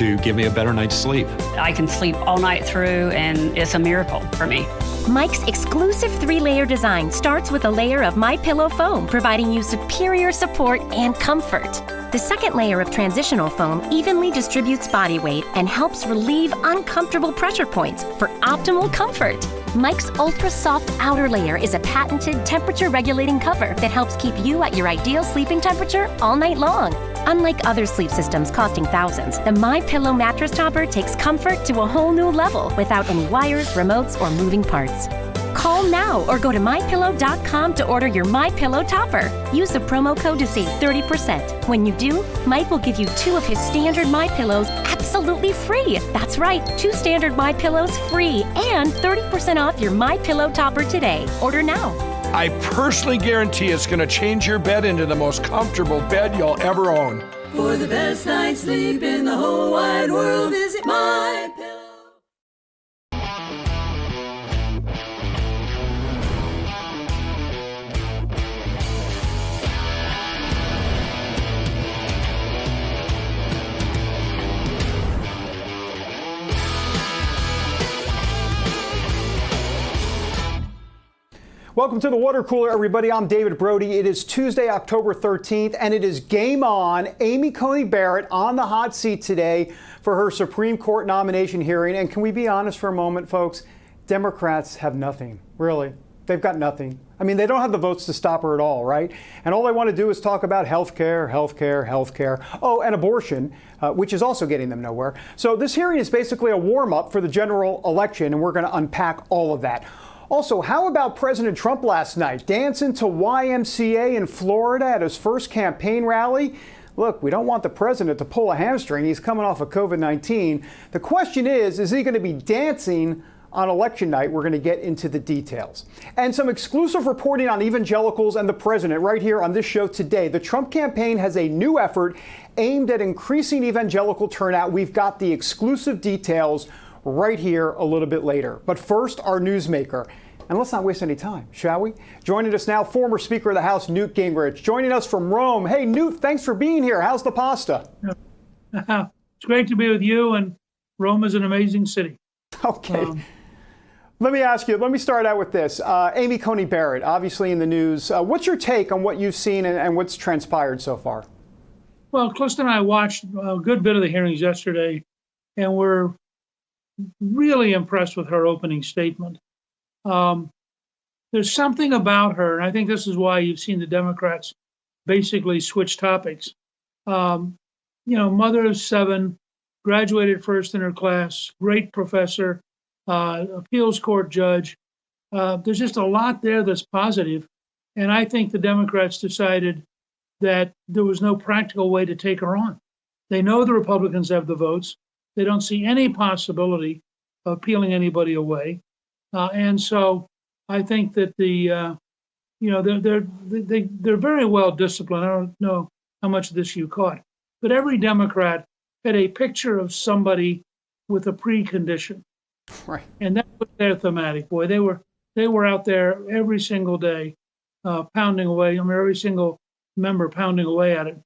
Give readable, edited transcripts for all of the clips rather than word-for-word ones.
to give me a better night's sleep. I can sleep all night through, and it's a miracle for me. Mike's exclusive 3-layer design starts with a layer of MyPillow foam, providing you superior support and comfort. The second layer of transitional foam evenly distributes body weight and helps relieve uncomfortable pressure points for optimal comfort. Mike's ultra soft outer layer is a patented temperature-regulating cover that helps keep you at your ideal sleeping temperature all night long. Unlike other sleep systems costing thousands, the MyPillow mattress topper takes comfort to a whole new level without any wires, remotes, or moving parts. Call now or go to MyPillow.com to order your MyPillow topper. Use the promo code to save 30%. When you do, Mike will give you 2 of his standard MyPillows absolutely free. That's right, 2 standard MyPillows free and 30% off your MyPillow topper today. Order now. I personally guarantee it's going to change your bed into the most comfortable bed you'll ever own. For the best night's sleep in the whole wide world, visit MyPillow. Welcome to the water cooler, everybody. I'm David Brody. It is Tuesday, October 13th, and it is game on. Amy Coney Barrett on the hot seat today for her Supreme Court nomination hearing. And can we be honest for a moment, folks? Democrats have nothing, really. They've got nothing. I mean, they don't have the votes to stop her at all, right? And all they want to do is talk about health care. Oh, and abortion, which is also getting them nowhere. So this hearing is basically a warm-up for the general election, and we're going to unpack all of that. Also, how about President Trump last night dancing to YMCA in Florida at his first campaign rally? Look, we don't want the president to pull a hamstring. He's coming off of COVID-19. The question is he going to be dancing on election night? We're going to get into the details. And some exclusive reporting on evangelicals and the president right here on this show today. The Trump campaign has a new effort aimed at increasing evangelical turnout. We've got the exclusive details right here a little bit later. But first, our newsmaker. And let's not waste any time, shall we? Joining us now, former Speaker of the House, Newt Gingrich, joining us from Rome. Hey, Newt, thanks for being here. How's the pasta? It's great to be with you, and Rome is an amazing city. Okay. Let me start out with this. Amy Coney Barrett, obviously in the news. What's your take on what you've seen and what's transpired so far? Well, Clifton and I watched a good bit of the hearings yesterday, and we're really impressed with her opening statement. There's something about her, and I think this is why you've seen the Democrats basically switch topics. Mother of 7, graduated first in her class, great professor, appeals court judge. There's just a lot there that's positive, and I think the Democrats decided that there was no practical way to take her on. They know the Republicans have the votes. They don't see any possibility of peeling anybody away, and so I think that they're very well disciplined. I don't know how much of this you caught, but every Democrat had a picture of somebody with a precondition, right? And that was their thematic. Boy, they were out there every single day, pounding away. I mean, every single member pounding away at it,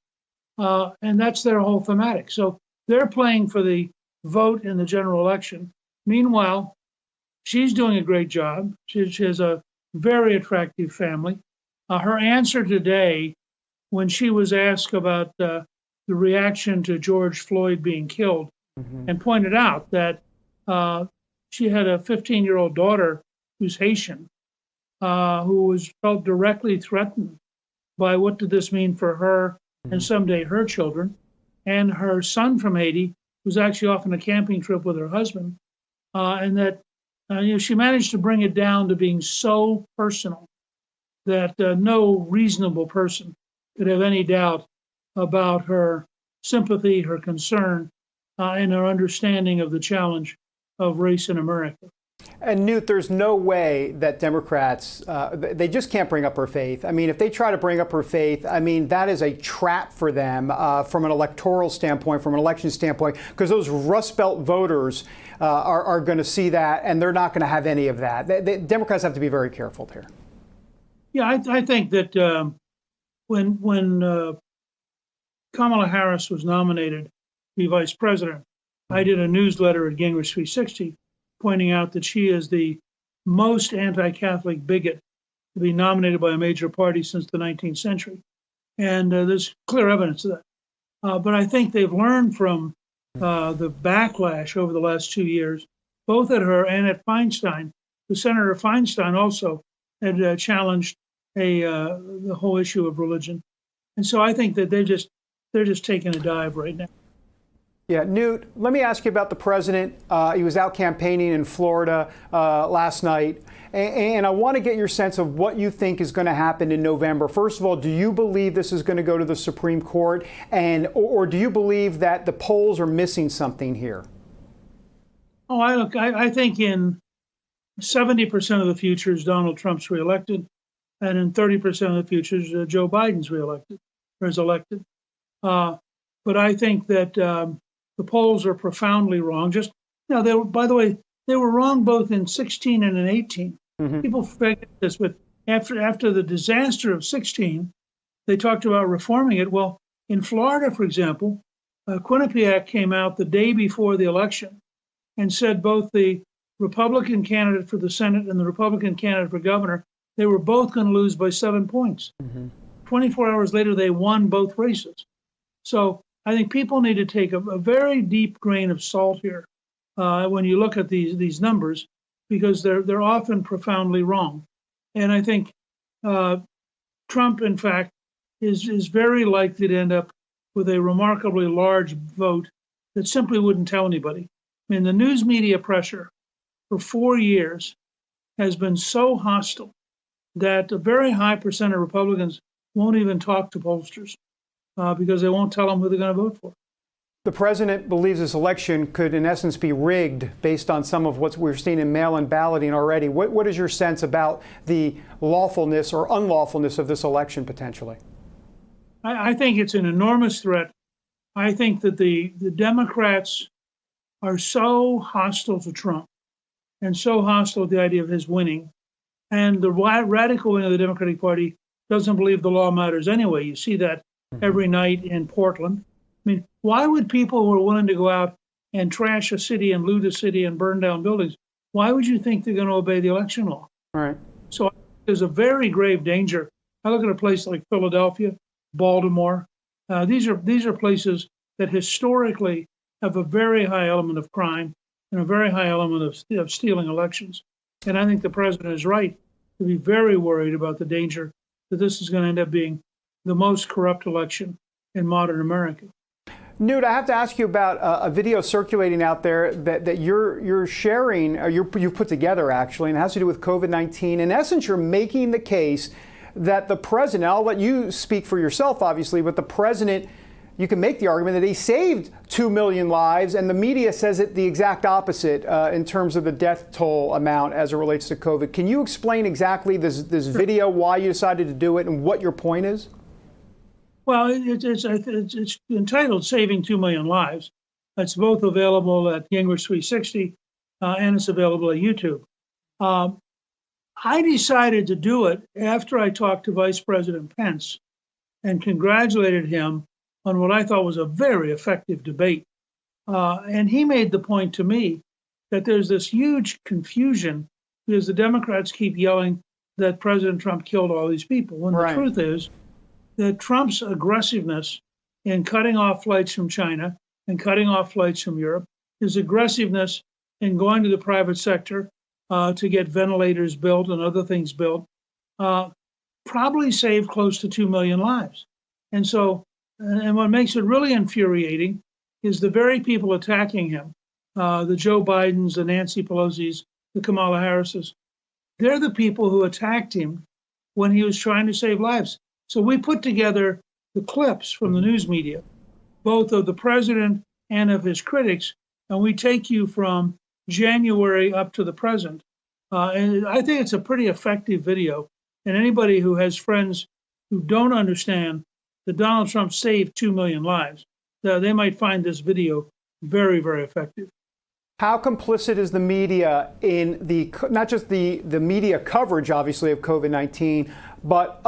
and that's their whole thematic. So they're playing for the vote in the general election. Meanwhile, she's doing a great job. She has a very attractive family. Her answer today, when she was asked about the reaction to George Floyd being killed, and pointed out that she had a 15-year-old daughter who's Haitian, who felt directly threatened by what did this mean for her and someday her children, and her son from Haiti was actually off on a camping trip with her husband, and that she managed to bring it down to being so personal that no reasonable person could have any doubt about her sympathy, her concern, and her understanding of the challenge of race in America. And Newt, there's no way that Democrats, they just can't bring up her faith. I mean, if they try to bring up her faith, I mean, that is a trap for them from an electoral standpoint, from an election standpoint, because those Rust Belt voters are going to see that, and they're not going to have any of that. Democrats have to be very careful here. Yeah, I think that when Kamala Harris was nominated to be vice president, I did a newsletter at Gingrich 360 pointing out that she is the most anti-Catholic bigot to be nominated by a major party since the 19th century. And there's clear evidence of that. But I think they've learned from the backlash over the last 2 years, both at her and at Feinstein. The Senator Feinstein also had challenged the whole issue of religion. And so I think that they're just taking a dive right now. Yeah, Newt, let me ask you about the president. He was out campaigning in Florida last night, and I want to get your sense of what you think is going to happen in November. First of all, do you believe this is going to go to the Supreme Court, or do you believe that the polls are missing something here? Oh, I think in 70% of the futures, Donald Trump's reelected, and in 30% of the futures, Joe Biden's reelected or is elected. But I think that the polls are profoundly wrong. Just by the way, they were wrong both in 16 and in 18. Mm-hmm. People forget this, but after the disaster of 16, they talked about reforming it. Well, in Florida, for example, Quinnipiac came out the day before the election and said both the Republican candidate for the Senate and the Republican candidate for governor, they were both going to lose by 7 points. Mm-hmm. 24 hours later, they won both races. So I think people need to take a very deep grain of salt here when you look at these numbers, because they're often profoundly wrong. And I think Trump, in fact, is very likely to end up with a remarkably large vote that simply wouldn't tell anybody. I mean, the news media pressure for 4 years has been so hostile that a very high percent of Republicans won't even talk to pollsters because they won't tell them who they're going to vote for. The president believes this election could, in essence, be rigged based on some of what we're seeing in mail-in balloting already. What is your sense about the lawfulness or unlawfulness of this election potentially? I think it's an enormous threat. I think that the Democrats are so hostile to Trump and so hostile to the idea of his winning. And the radical wing of the Democratic Party doesn't believe the law matters anyway. You see that every night in Portland. I mean, why would people who are willing to go out and trash a city and loot a city and burn down buildings, why would you think they're going to obey the election law? Right. So there's a very grave danger. I look at a place like Philadelphia, Baltimore. These are places that historically have a very high element of crime and a very high element of stealing elections. And I think the president is right to be very worried about the danger that this is going to end up being the most corrupt election in modern America. Newt, I have to ask you about a video circulating out there that you're sharing, or you've put together actually, and it has to do with COVID-19. In essence, you're making the case that the president, I'll let you speak for yourself obviously, but the president, you can make the argument that he saved 2 million lives, and the media says it the exact opposite in terms of the death toll amount as it relates to COVID. Can you explain exactly this video, why you decided to do it, and what your point is? Well, it's entitled Saving 2 Million Lives. It's both available at Gingrich 360 and it's available at YouTube. I decided to do it after I talked to Vice President Pence and congratulated him on what I thought was a very effective debate. And he made the point to me that there's this huge confusion because the Democrats keep yelling that President Trump killed all these people, when the truth is that Trump's aggressiveness in cutting off flights from China and cutting off flights from Europe, his aggressiveness in going to the private sector to get ventilators built and other things built, probably saved close to 2 million lives. And so, and what makes it really infuriating is the very people attacking him, the Joe Bidens, the Nancy Pelosi's, the Kamala Harris's, they're the people who attacked him when he was trying to save lives. So we put together the clips from the news media, both of the president and of his critics, and we take you from January up to the present. And I think it's a pretty effective video. And anybody who has friends who don't understand that Donald Trump saved 2 million lives, they might find this video very, very effective. How complicit is the media in not just the media coverage, obviously, of COVID-19, but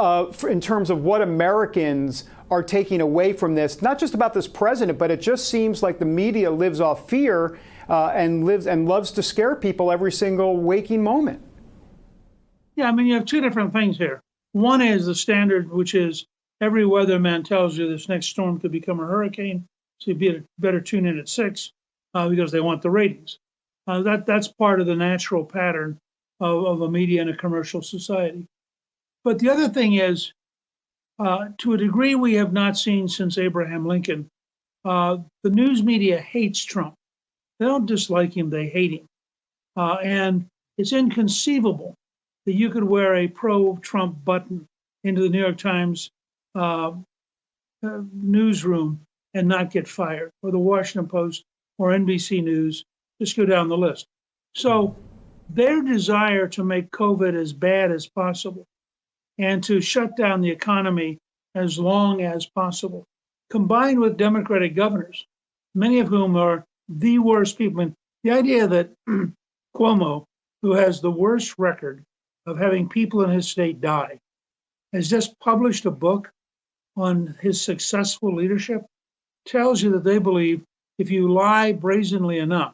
in terms of what Americans are taking away from this, not just about this president, but it just seems like the media lives off fear and loves to scare people every single waking moment. Yeah, I mean, you have two different things here. One is the standard, which is every weatherman tells you this next storm could become a hurricane, so you better tune in at 6 because they want the ratings. That's part of the natural pattern of a media and a commercial society. But the other thing is, to a degree we have not seen since Abraham Lincoln, the news media hates Trump. They don't dislike him, they hate him. And it's inconceivable that you could wear a pro-Trump button into the New York Times newsroom and not get fired, or the Washington Post or NBC News, just go down the list. So their desire to make COVID as bad as possible and to shut down the economy as long as possible, combined with Democratic governors, many of whom are the worst people. And the idea that Cuomo, who has the worst record of having people in his state die, has just published a book on his successful leadership, tells you that they believe if you lie brazenly enough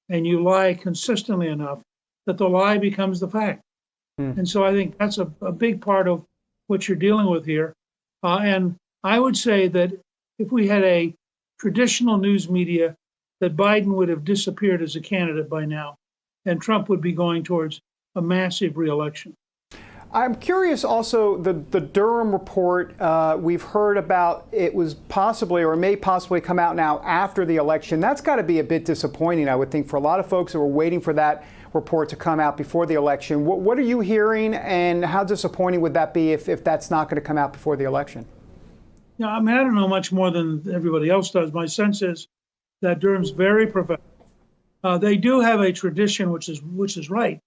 and you lie consistently enough, that the lie becomes the fact. And so I think that's a big part of what you're dealing with here. And I would say that if we had a traditional news media, that Biden would have disappeared as a candidate by now, and Trump would be going towards a massive reelection. I'm curious also, the Durham report, we've heard about it was possibly or may possibly come out now after the election. That's got to be a bit disappointing, I would think, for a lot of folks who were waiting for that report to come out before the election. What are you hearing, and how disappointing would that be if that's not going to come out before the election? Yeah, I mean, I don't know much more than everybody else does. My sense is that Durham's very professional. They do have a tradition, which is right,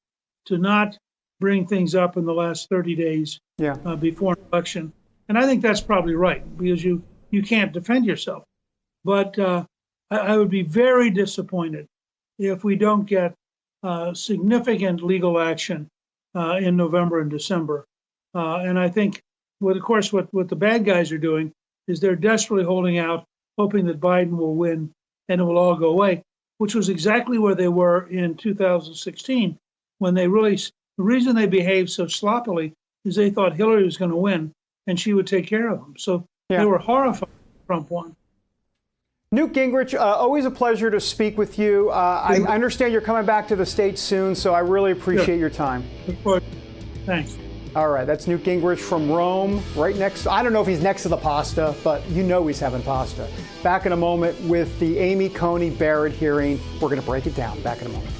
to not bring things up in the last 30 days before an election. And I think that's probably right, because you can't defend yourself. But I would be very disappointed if we don't get significant legal action in November and December. And I think, what the bad guys are doing is they're desperately holding out, hoping that Biden will win and it will all go away, which was exactly where they were in 2016, when the reason they behaved so sloppily is they thought Hillary was going to win and she would take care of them. So they were horrified Trump won. Newt Gingrich, always a pleasure to speak with you. I understand you're coming back to the States soon, so I really appreciate your time. Thanks. All right, that's Newt Gingrich from Rome, right next. I don't know if he's next to the pasta, but you know he's having pasta. Back in a moment with the Amy Coney Barrett hearing. We're going to break it down. Back in a moment.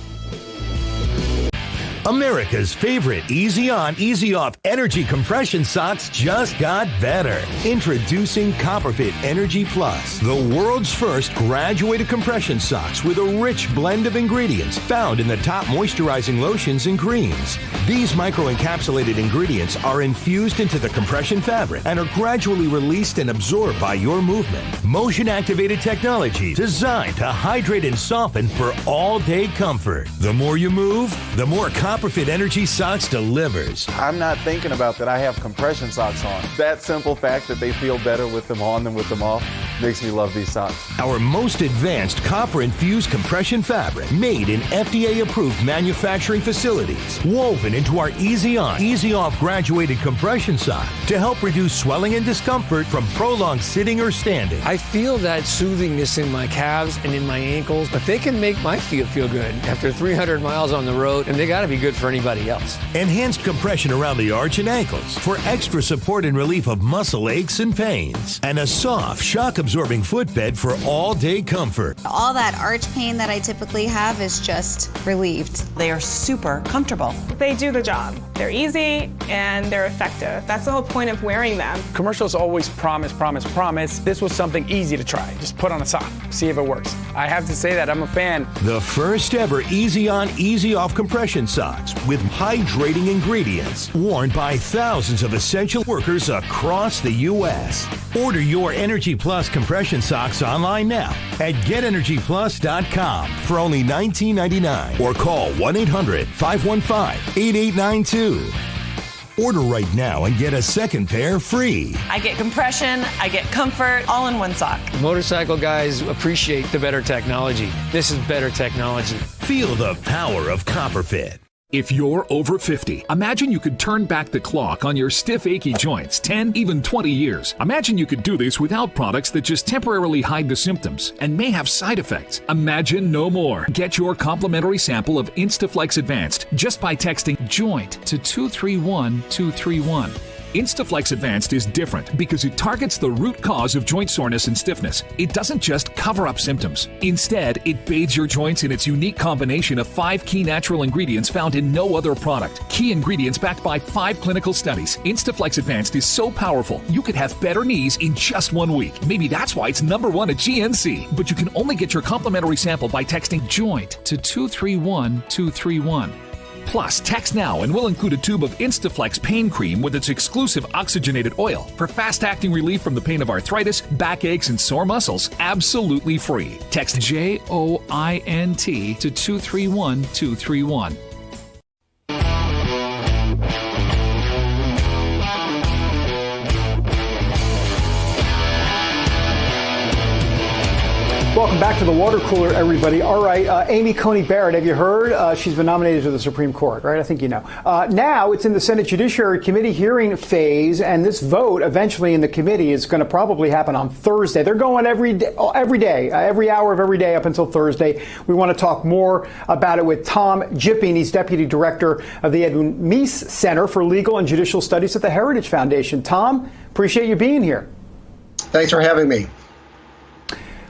America's favorite easy on, easy off energy compression socks just got better. Introducing Copperfit Energy Plus, the world's first graduated compression socks with a rich blend of ingredients found in the top moisturizing lotions and creams. These micro-encapsulated ingredients are infused into the compression fabric and are gradually released and absorbed by your movement. Motion-activated technology designed to hydrate and soften for all-day comfort. The more you move, the more Copperfit Energy Socks delivers. I'm not thinking about that I have compression socks on. That simple fact that they feel better with them on than with them off makes me love these socks. Our most advanced copper-infused compression fabric, made in FDA-approved manufacturing facilities, woven into our Easy On, Easy Off graduated compression sock to help reduce swelling and discomfort from prolonged sitting or standing. I feel that soothingness in my calves and in my ankles, but they can make my feet feel good after 300 miles on the road, and they got to be good for anybody else. Enhanced compression around the arch and ankles for extra support and relief of muscle aches and pains. And a soft, shock-absorbing footbed for all-day comfort. All that arch pain that I typically have is just relieved. They are super comfortable. They do the job. They're easy and they're effective. That's the whole point of wearing them. Commercials always promise, promise, promise. This was something easy to try. Just put on a sock, see if it works. I have to say that I'm a fan. The first ever Easy On, Easy Off compression socks with hydrating ingredients, worn by thousands of essential workers across the U.S. Order your Energy Plus compression socks online now at GetEnergyPlus.com for only $19.99 or call 1-800-515-8892. Order right now and get a second pair free. I get compression, I get comfort, all in one sock. Motorcycle guys appreciate the better technology. This is better technology. Feel the power of Copperfit. If you're over 50, imagine you could turn back the clock on your stiff, achy joints 10, even 20 years. Imagine you could do this without products that just temporarily hide the symptoms and may have side effects. Imagine no more. Get your complimentary sample of Instaflex Advanced just by texting JOINT to 231231. Instaflex Advanced is different because it targets the root cause of joint soreness and stiffness. It doesn't just cover up symptoms. Instead, it bathes your joints in its unique combination of 5 key natural ingredients found in no other product. Key ingredients backed by 5 clinical studies. Instaflex Advanced is so powerful, you could have better knees in just 1 week. Maybe that's why it's #1 at GNC. But you can only get your complimentary sample by texting JOINT to 231231. Plus, text now and we'll include a tube of Instaflex pain cream with its exclusive oxygenated oil for fast-acting relief from the pain of arthritis, backaches, and sore muscles, absolutely free. Text JOINT to 231231. Welcome back to the water cooler, everybody. All right, Amy Coney Barrett, have you heard? She's been nominated to the Supreme Court, right? I think you know. Now it's in the Senate Judiciary Committee hearing phase, and this vote eventually in the committee is going to probably happen on Thursday. They're going every day, every hour of every day up until Thursday. We want to talk more about it with Tom Jipping. He's Deputy Director of the Edwin Meese Center for Legal and Judicial Studies at the Heritage Foundation. Tom, appreciate you being here. Thanks for having me.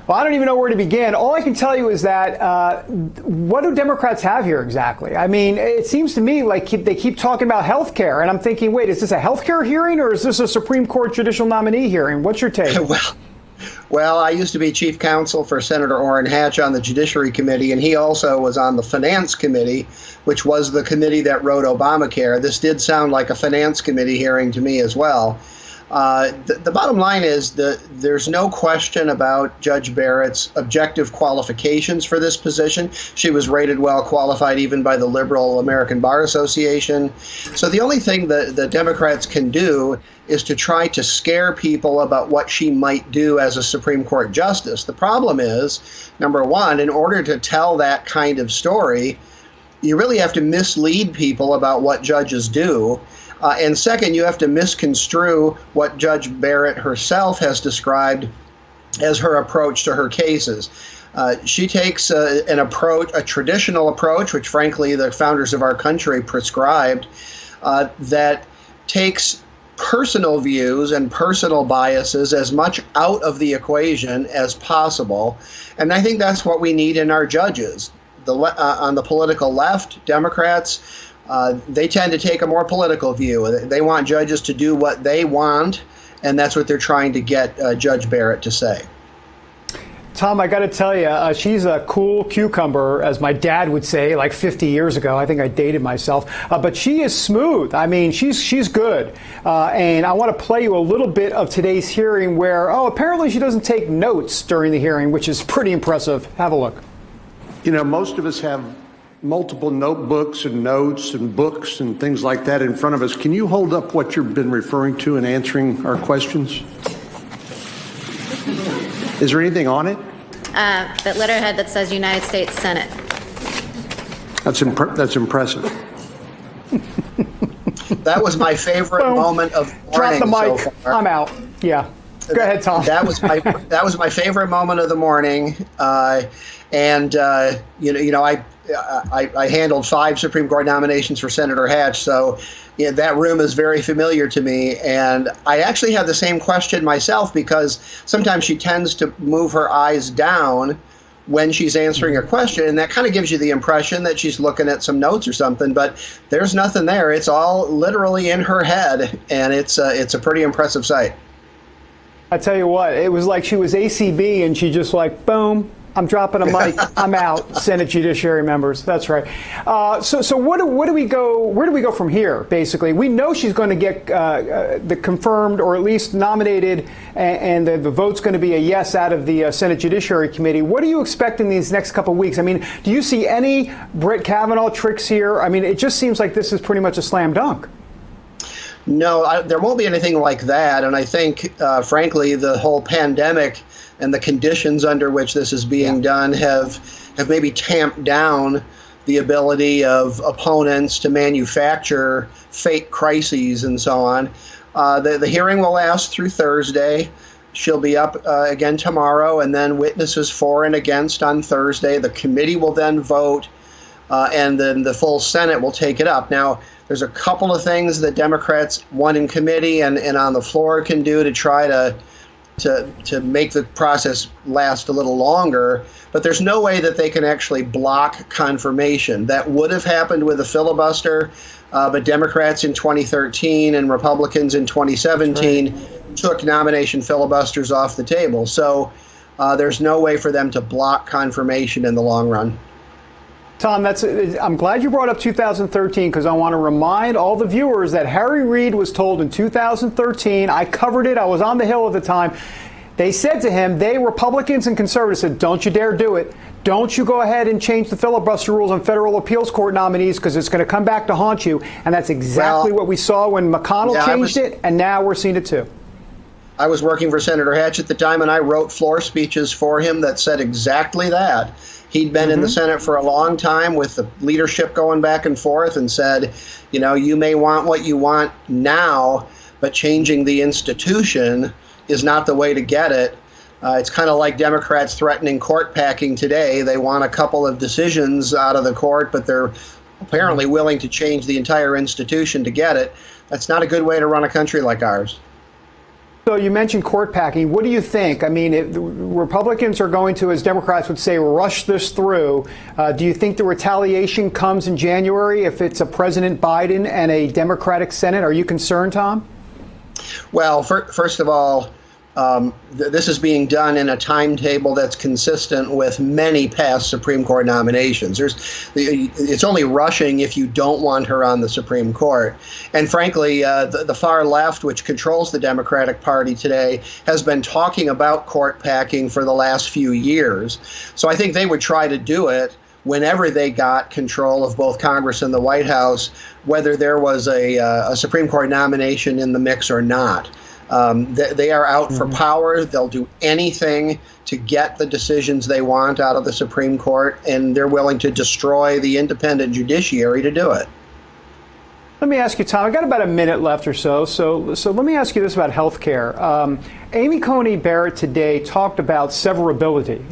Well, I don't even know where to begin. All I can tell you is that what do Democrats have here exactly? I mean, it seems to me like they keep talking about health care, and I'm thinking, wait, is this a health care hearing or is this a Supreme Court judicial nominee hearing? What's your take? Well, I used to be chief counsel for Senator Orrin Hatch on the Judiciary Committee, and he also was on the Finance Committee, which was the committee that wrote Obamacare. This did sound like a Finance Committee hearing to me as well. The bottom line is that there's no question about Judge Barrett's objective qualifications for this position. She was rated well qualified even by the liberal American Bar Association. So the only thing that the Democrats can do is to try to scare people about what she might do as a Supreme Court justice. The problem is, number one, in order to tell that kind of story, you really have to mislead people about what judges do. And second, you have to misconstrue what Judge Barrett herself has described as her approach to her cases. She takes a traditional approach, which frankly the founders of our country prescribed, that takes personal views and personal biases as much out of the equation as possible. And I think that's what we need in our judges. On the political left, Democrats, they tend to take a more political view. They want judges to do what they want, and that's what they're trying to get Judge Barrett to say. Tom, I got to tell you, she's a cool cucumber, as my dad would say, like 50 years ago. I think I dated myself. But she is smooth. I mean, she's good. And I want to play you a little bit of today's hearing where, apparently she doesn't take notes during the hearing, which is pretty impressive. Have a look. You know, most of us have multiple notebooks and notes and books and things like that in front of us. Can you hold up what you've been referring to in answering our questions? Is there anything on it? That letterhead that says United States Senate. That's impressive. That was my favorite moment of the morning. Drop the mic. So far. I'm out. Yeah. Go ahead, Tom. That was my favorite moment of the morning. I handled 5 Supreme Court nominations for Senator Hatch, so that room is very familiar to me. And I actually had the same question myself because sometimes she tends to move her eyes down when she's answering a question, and that kind of gives you the impression that she's looking at some notes or something, but there's nothing there. It's all literally in her head, and it's a pretty impressive sight. I tell you what, it was like she was ACB and she just like, boom, I'm dropping a mic, I'm out, Senate Judiciary members. That's right. So where do we go from here, basically? We know she's going to get the confirmed or at least nominated, and the vote's going to be a yes out of the Senate Judiciary Committee. What do you expect in these next couple of weeks? I mean, do you see any Brett Kavanaugh tricks here? I mean, it just seems like this is pretty much a slam dunk. No, there won't be anything like that. And I think, frankly, the whole pandemic and the conditions under which this is being done have maybe tamped down the ability of opponents to manufacture fake crises and so on. The hearing will last through Thursday. She'll be up again tomorrow, and then witnesses for and against on Thursday. The committee will then vote, and then the full Senate will take it up. Now, there's a couple of things that Democrats, one in committee and on the floor, can do to try to make the process last a little longer, but there's no way that they can actually block confirmation. That would have happened with a filibuster, but Democrats in 2013 and Republicans in 2017 took nomination filibusters off the table. So there's no way for them to block confirmation in the long run. Tom, I'm glad you brought up 2013 because I want to remind all the viewers that Harry Reid was told in 2013, I covered it, I was on the Hill at the time, they said to him, Republicans and conservatives said, don't you dare do it. Don't you go ahead and change the filibuster rules on federal appeals court nominees because it's going to come back to haunt you. And that's exactly what we saw when McConnell changed it, and now we're seeing it too. I was working for Senator Hatch at the time, and I wrote floor speeches for him that said exactly that. He'd been in the Senate for a long time with the leadership going back and forth and said, you may want what you want now, but changing the institution is not the way to get it. It's kind of like Democrats threatening court packing today. They want a couple of decisions out of the court, but they're apparently willing to change the entire institution to get it. That's not a good way to run a country like ours. So you mentioned court packing. What do you think? I mean, Republicans are going to, as Democrats would say, rush this through. Do you think the retaliation comes in January if it's a President Biden and a Democratic Senate? Are you concerned, Tom? Well, first of all, this is being done in a timetable that's consistent with many past Supreme Court nominations. It's only rushing if you don't want her on the Supreme Court. And frankly, the far left, which controls the Democratic Party today, has been talking about court packing for the last few years. So I think they would try to do it whenever they got control of both Congress and the White House, whether there was a Supreme Court nomination in the mix or not. They are out for power. They'll do anything to get the decisions they want out of the Supreme Court, and they're willing to destroy the independent judiciary to do it. Let me ask you, Tom, I've got about a minute left or so. So let me ask you this about health care. Amy Coney Barrett today talked about severability,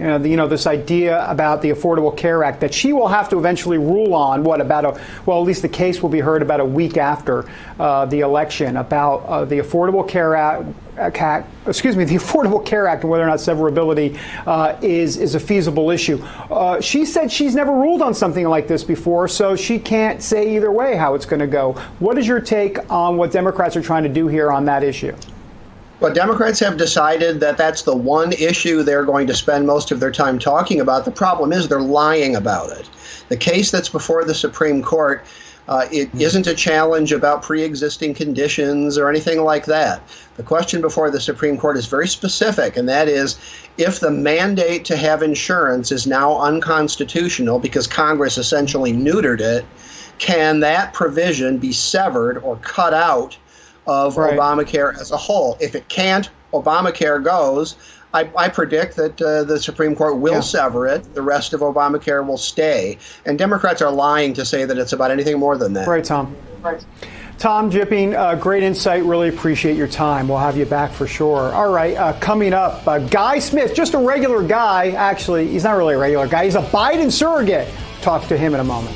this idea about the Affordable Care Act that she will have to eventually rule on, at least the case will be heard about a week after the election, about the Affordable Care Act, the Affordable Care Act, and whether or not severability is a feasible issue. She said she's never ruled on something like this before, so she can't say either way how it's going to go. What is your take on what Democrats are trying to do here on that issue? Well, Democrats have decided that that's the one issue they're going to spend most of their time talking about. The problem is they're lying about it. The case that's before the Supreme Court, it isn't a challenge about pre-existing conditions or anything like that. The question before the Supreme Court is very specific, and that is, if the mandate to have insurance is now unconstitutional because Congress essentially neutered it, can that provision be severed or cut out of Obamacare as a whole? If it can't, Obamacare goes. I predict that the Supreme Court will sever it. The rest of Obamacare will stay. And Democrats are lying to say that it's about anything more than that. Right, Tom. Right. Tom Jipping, great insight. Really appreciate your time. We'll have you back for sure. All right, coming up, Guy Smith, just a regular guy. Actually, he's not really a regular guy. He's a Biden surrogate. Talk to him in a moment.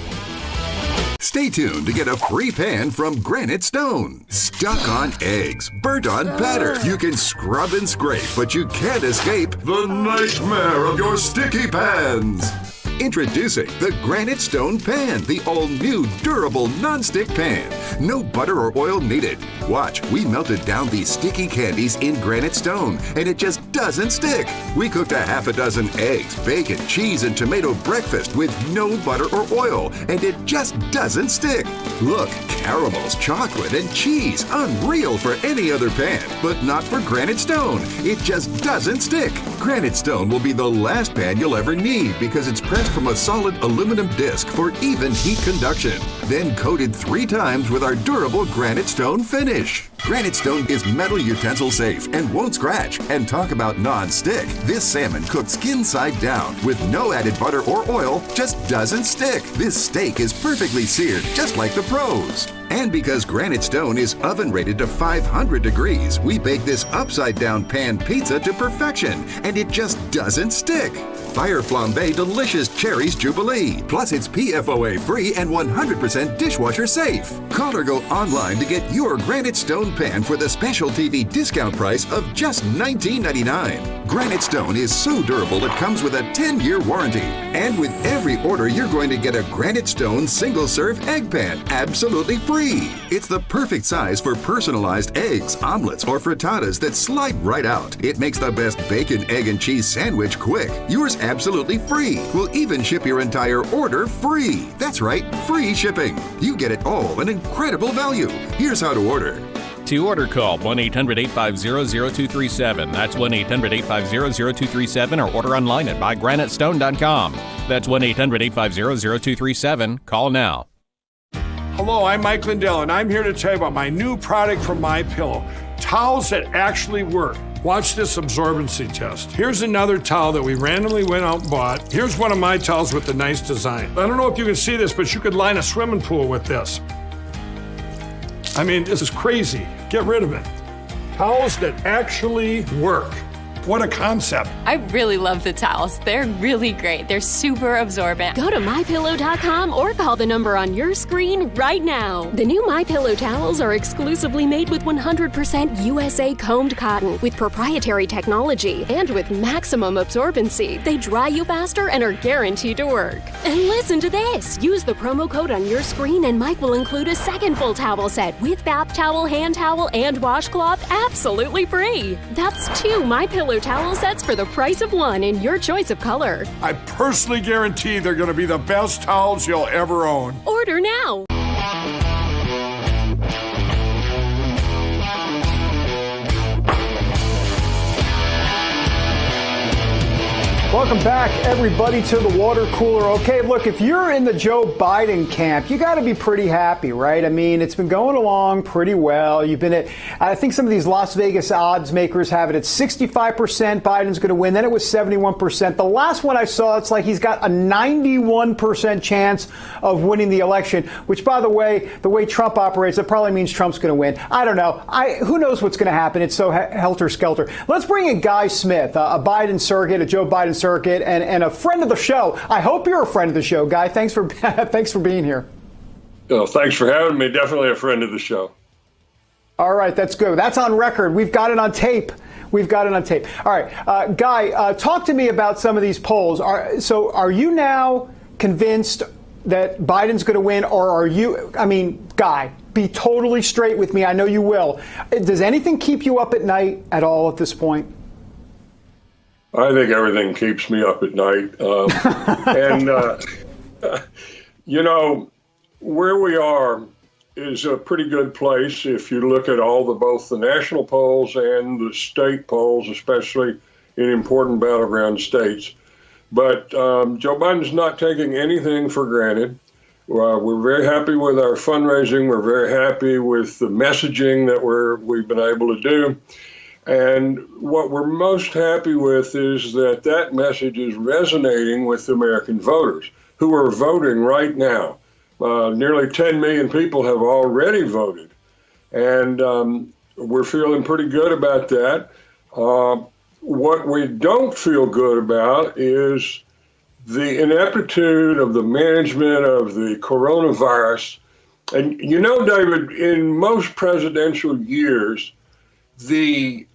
Stay tuned to get a free pan from Granite Stone. Stuck on eggs, burnt on batter. You can scrub and scrape, but you can't escape the nightmare of your sticky pans. Introducing the Granite Stone Pan, the all-new durable non-stick pan. No butter or oil needed. Watch, we melted down these sticky candies in Granite Stone, and it just doesn't stick. We cooked a half a dozen eggs, bacon, cheese, and tomato breakfast with no butter or oil, and it just doesn't stick. Look, caramels, chocolate, and cheese. Unreal for any other pan, but not for Granite Stone. It just doesn't stick. Granite Stone will be the last pan you'll ever need because it's pressed from a solid aluminum disc for even heat conduction, then coated 3 times with our durable Granite Stone finish. Granite Stone is metal utensil safe and won't scratch. And talk about non-stick. This salmon cooked skin side down with no added butter or oil just doesn't stick. This steak is perfectly seared, just like the pros. And because Granite Stone is oven rated to 500 degrees, we bake this upside down pan pizza to perfection, and it just doesn't stick. Fire Flambe Delicious Cherries Jubilee. Plus, it's PFOA free and 100% dishwasher safe. Call or go online to get your Granite Stone pan for the special TV discount price of just $19.99. Granite Stone is so durable it comes with a 10-year warranty. And with every order, you're going to get a Granite Stone single-serve egg pan absolutely free. It's the perfect size for personalized eggs, omelets, or frittatas that slide right out. It makes the best bacon, egg, and cheese sandwich quick. Yours absolutely free. We'll even ship your entire order free. That's right, free shipping. You get it all, an incredible value. Here's how to order. To order, call 1-800-850-0237. That's 1-800-850-0237, or order online at buygranitestone.com. That's 1-800-850-0237. Call now. Hello, I'm Mike Lindell, and I'm here to tell you about my new product from MyPillow. Towels that actually work. Watch this absorbency test. Here's another towel that we randomly went out and bought. Here's one of my towels with the nice design. I don't know if you can see this, but you could line a swimming pool with this. I mean, this is crazy. Get rid of it. Towels that actually work. What a concept. I really love the towels. They're really great. They're super absorbent. Go to MyPillow.com or call the number on your screen right now. The new MyPillow towels are exclusively made with 100% USA combed cotton with proprietary technology and with maximum absorbency. They dry you faster and are guaranteed to work. And listen to this. Use the promo code on your screen and Mike will include a second full towel set with bath towel, hand towel, and washcloth absolutely free. That's 2 MyPillow towel sets for the price of 1 in your choice of color. I personally guarantee they're going to be the best towels you'll ever own. Order now. Welcome back, everybody, to the water cooler. Okay, look, if you're in the Joe Biden camp, you got to be pretty happy, right? I mean, it's been going along pretty well. You've been at, I think some of these Las Vegas odds makers have it at 65% Biden's going to win. Then it was 71%. The last one I saw, it's like he's got a 91% chance of winning the election, which, by the way Trump operates, that probably means Trump's going to win. I don't know. Who knows what's going to happen? It's so helter-skelter. Let's bring in Guy Smith, a Biden surrogate, a Joe Biden surrogate, and a friend of the show. I hope you're a friend of the show, Guy. Thanks for being here. Oh, thanks for having me. Definitely a friend of the show. All right, that's good. That's on record. We've got it on tape. All right, Guy, talk to me about some of these polls. Are you now convinced that Biden's going to win, or are you? I mean, Guy, be totally straight with me. I know you will. Does anything keep you up at night at all at this point? I think everything keeps me up at night. You know, where we are is a pretty good place if you look at both the national polls and the state polls, especially in important battleground states. But Joe Biden's not taking anything for granted. We're very happy with our fundraising. We're very happy with the messaging that we've been able to do. And what we're most happy with is that message is resonating with American voters who are voting right now. Nearly 10 million people have already voted. And we're feeling pretty good about that. What we don't feel good about is the ineptitude of the management of the coronavirus. And you know, David, in most presidential years, the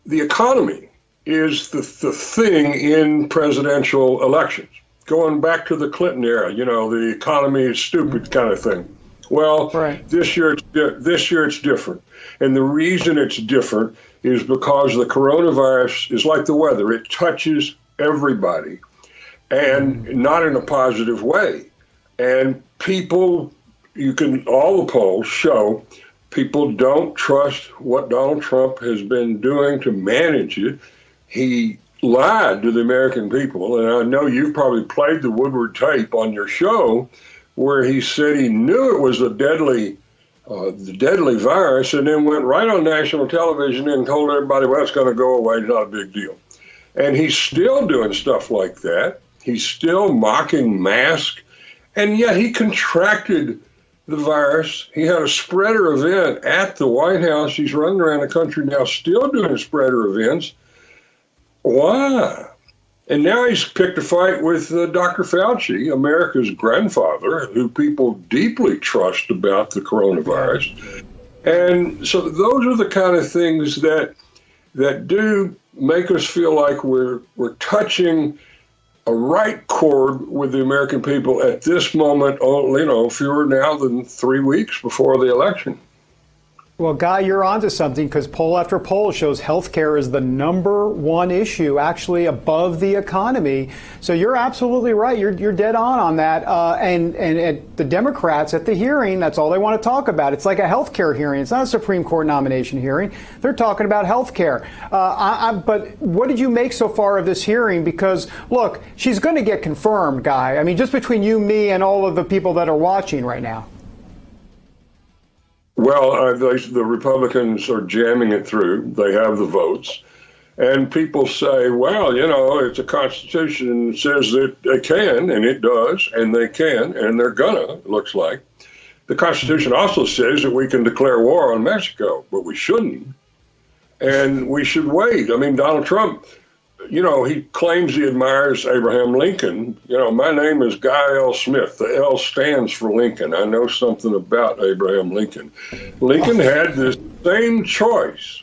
economy is the thing in presidential elections. Going back to the Clinton era, you know, the economy is stupid kind of thing. Well, this year it's different. And the reason it's different is because the coronavirus is like the weather. It touches everybody, and not in a positive way. And people, all the polls show people don't trust what Donald Trump has been doing to manage it. He lied to the American people, and I know you've probably played the Woodward tape on your show where he said he knew it was the deadly virus, and then went right on national television and told everybody, well, it's going to go away, not a big deal. And he's still doing stuff like that. He's still mocking masks, and yet he contracted the virus. He had a spreader event at the White House. He's running around the country now still doing spreader events. Why? And now he's picked a fight with Dr. Fauci, America's grandfather, who people deeply trust about the coronavirus. And so those are the kind of things that do make us feel like we're touching a right chord with the American people at this moment, fewer now than 3 weeks before the election. Well, Guy, you're onto something, because poll after poll shows healthcare is the #1 issue, actually above the economy. So you're absolutely right. You're dead on that. And the Democrats at the hearing, that's all they want to talk about. It's like a healthcare hearing. It's not a Supreme Court nomination hearing. They're talking about healthcare. But what did you make so far of this hearing? Because, look, she's going to get confirmed, Guy. I mean, just between you, me, and all of the people that are watching right now. Well, the Republicans are jamming it through. They have the votes. And people say, well, it's a Constitution that says that they can, and it does, and they can, and they're gonna, it looks like. The Constitution also says that we can declare war on Mexico, but we shouldn't. And we should wait. I mean, Donald Trump, he claims he admires Abraham Lincoln. My name is Guy L. Smith. The L stands for Lincoln. I know something about Abraham Lincoln. Lincoln had this same choice,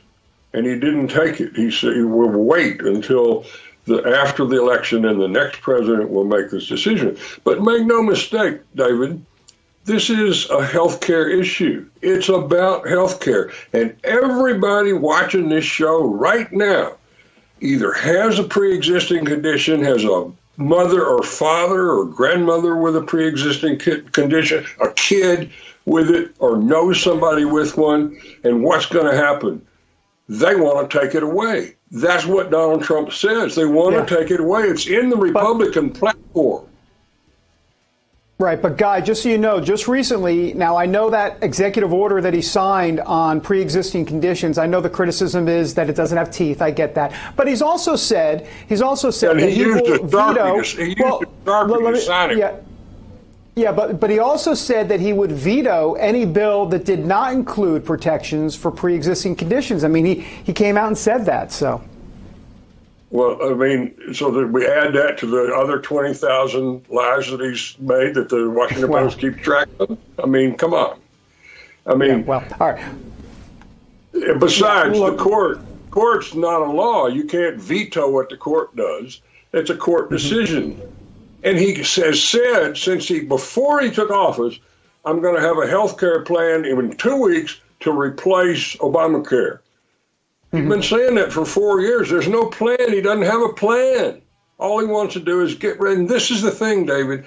and he didn't take it. He said he will wait until after the election, and the next president will make this decision. But make no mistake, David, this is a healthcare issue. It's about healthcare. And everybody watching this show right now either has a pre-existing condition, has a mother or father or grandmother with a pre-existing condition, a kid with it, or knows somebody with one, and what's going to happen? They want to take it away. That's what Donald Trump says. They want to take it away. It's in the Republican platform. Right, but Guy, just so you know, just recently, now I know that executive order that he signed on pre-existing conditions, I know the criticism is that it doesn't have teeth, I get that. But he's also said that he will veto. But he also said that he would veto any bill that did not include protections for pre-existing conditions. I mean, he came out and said that, so. Well, I mean, so that we add that to the other 20,000 lies that he's made that the Washington Post keeps track of. I mean, come on. I mean, all right. Besides, the court's not a law. You can't veto what the court does. It's a court decision. And he has said before he took office, I'm going to have a health care plan in 2 weeks to replace Obamacare. He's been saying that for 4 years. There's no plan. He doesn't have a plan. All he wants to do is get rid. And this is the thing, David.